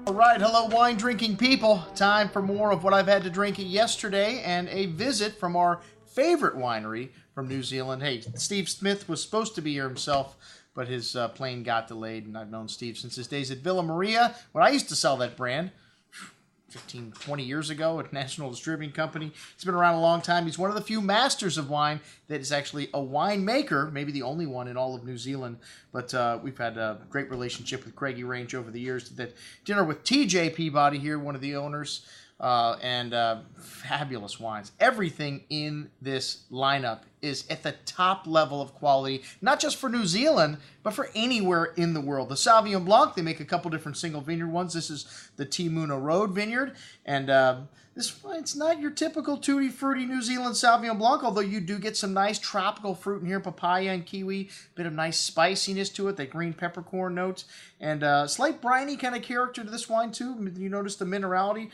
All right, hello wine drinking people. Time for more of what I've had to drink yesterday and a visit from our favorite winery from New Zealand. Hey, Steve Smith was supposed to be here himself, but his plane got delayed, and I've known Steve since his days at Villa Maria when I used to sell that brand 15, 20 years ago at National Distributing Company. He's been around a long time. He's one of the few masters of wine that is actually a winemaker, maybe the only one in all of New Zealand. But we've had a great relationship with Craggy Range over the years. Did that dinner with TJ Peabody here, one of the owners, and fabulous wines. Everything in this lineup is at the top level of quality, not just for New Zealand, but for anywhere in the world. The Sauvignon Blanc, they make a couple different single vineyard ones. This is the Timuna Road Vineyard, and this wine's not your typical tutti fruity New Zealand Sauvignon Blanc, although you do get some nice tropical fruit in here, papaya and kiwi, bit of nice spiciness to it, that green peppercorn notes, and slight briny kind of character to this wine too. You notice the minerality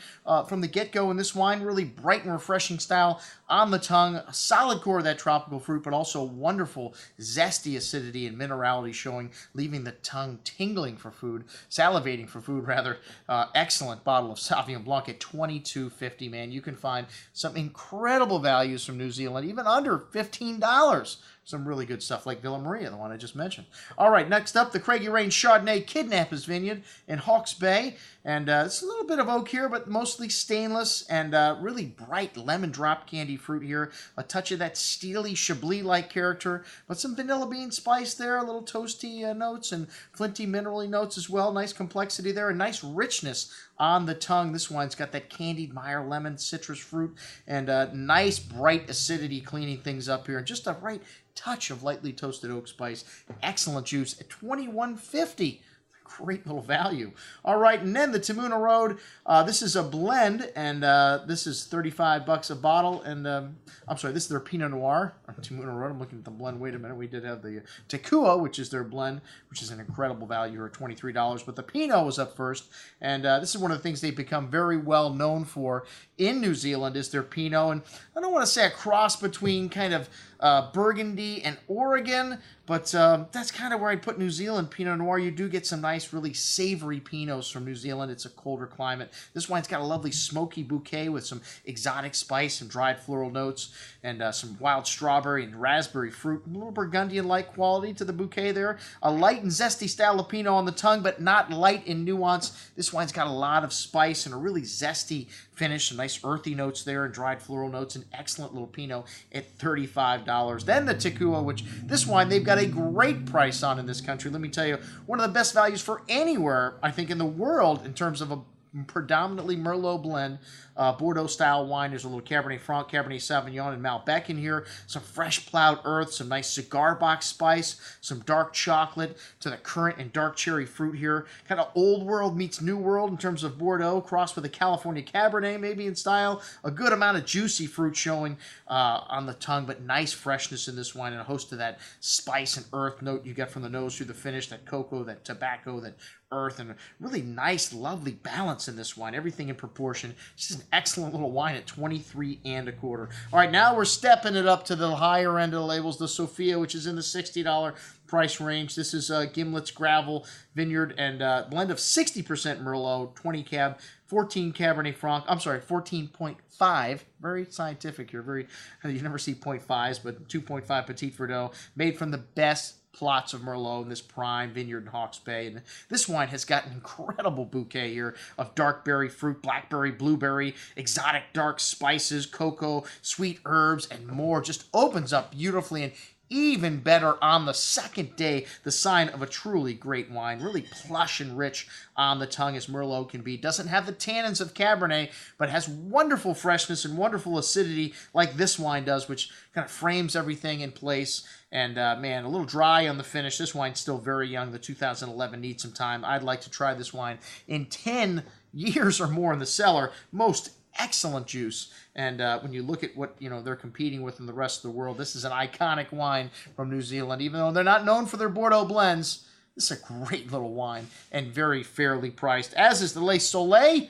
from the get-go in this wine, really bright and refreshing style on the tongue, a solid core of that tropical fruit, but also wonderful zesty acidity and minerality showing, leaving the tongue tingling for food, salivating for food rather. Excellent bottle of Sauvignon Blanc at $22.50, man. You can find some incredible values from New Zealand, even under $15. Some really good stuff like Villa Maria, the one I just mentioned. All right, next up, the Craggy Range Chardonnay Kidnappers Vineyard in Hawke's Bay. And it's a little bit of oak here, but mostly stainless and really bright lemon drop candy fruit here. A touch of that steely Chablis-like character, but some vanilla bean spice there, a little toasty notes and flinty minerally notes as well. Nice complexity there, a nice richness on the tongue. This wine's got that candied Meyer lemon citrus fruit and nice bright acidity cleaning things up here. And just a right touch of lightly toasted oak spice. Excellent juice at $21.50. Great little value. All right, and then the Timuna Road. This is a blend, and this is $35 a bottle. And I'm sorry, this is their Pinot Noir. Timuna Road. I'm looking at the blend. Wait a minute, we did have the Tekua, which is their blend, which is an incredible value here at $23. But the Pinot was up first, and this is one of the things they've become very well known for in New Zealand is their Pinot. And I don't want to say a cross between kind of Burgundy and Oregon, but that's kind of where I'd put New Zealand Pinot Noir. You do get some nice, really savory Pinots from New Zealand. It's a colder climate. This wine's got a lovely smoky bouquet with some exotic spice and dried floral notes and some wild strawberry and raspberry fruit. A little Burgundian-like quality to the bouquet there. A light and zesty style of Pinot on the tongue, but not light in nuance. This wine's got a lot of spice and a really zesty finish. Some nice earthy notes there and dried floral notes. An excellent little Pinot at $35. Then the Tekua, which this wine they've got a great price on in this country. Let me tell you, one of the best values for anywhere, I think, in the world in terms of a predominantly Merlot blend, Bordeaux-style wine. There's a little Cabernet Franc, Cabernet Sauvignon, and Malbec in here. Some fresh plowed earth, some nice cigar box spice, some dark chocolate to the currant and dark cherry fruit here. Kind of old world meets new world in terms of Bordeaux, crossed with a California Cabernet maybe in style. A good amount of juicy fruit showing on the tongue, but nice freshness in this wine and a host of that spice and earth note you get from the nose through the finish, that cocoa, that tobacco, that earth, and a really nice, lovely balance in this wine. Everything in proportion. Just an excellent little wine at $23 1/4. All right, now we're stepping it up to the higher end of the labels. The Sophia, which is in the $60 price range. This is Gimlet's Gravel Vineyard and blend of 60% Merlot, 20 Cab, 14 Cabernet Franc. I'm sorry, 14.5. Very scientific here. Very, you never see 0.5s, but 2.5 Petit Verdot, made from the best plots of Merlot in this prime vineyard in Hawke's Bay. And this wine has got an incredible bouquet here of dark berry fruit, blackberry, blueberry, exotic dark spices, cocoa, sweet herbs, and more. Just opens up beautifully and even better on the second day, the sign of a truly great wine. Really plush and rich on the tongue as Merlot can be. Doesn't have the tannins of Cabernet, but has wonderful freshness and wonderful acidity like this wine does, which kind of frames everything in place. And man, a little dry on the finish. This wine's still very young. The 2011 needs some time. I'd like to try this wine in 10 years or more in the cellar. Most excellent juice. And when you look at what they're competing with in the rest of the world, this is an iconic wine from New Zealand. Even though they're not known for their Bordeaux blends, this is a great little wine and very fairly priced. As is the Le Soleil.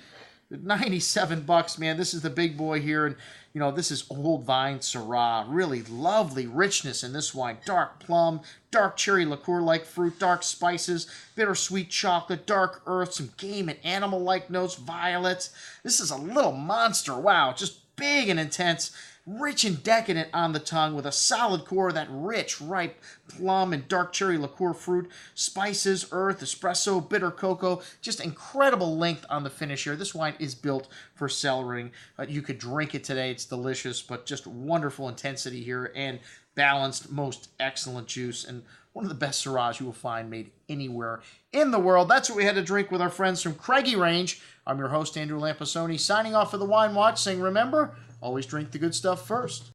$97, man. This is the big boy here, and you know, this is old vine Syrah. Really lovely richness in this wine. Dark plum, dark cherry liqueur-like fruit, dark spices, bittersweet chocolate, dark earth, some game and animal-like notes, violets. This is a little monster. Wow, just big and intense. Rich and decadent on the tongue with a solid core of that rich, ripe plum and dark cherry liqueur fruit, spices, earth, espresso, bitter cocoa. Just incredible length on the finish here. This wine is built for cellaring. You could drink it today. It's delicious, but just wonderful intensity here and balanced, most excellent juice, and one of the best Syrahs you will find made anywhere in the world. That's what we had to drink with our friends from Craggy Range. I'm your host, Andrew Lampasoni, signing off for the Wine Watch, saying remember, always drink the good stuff first.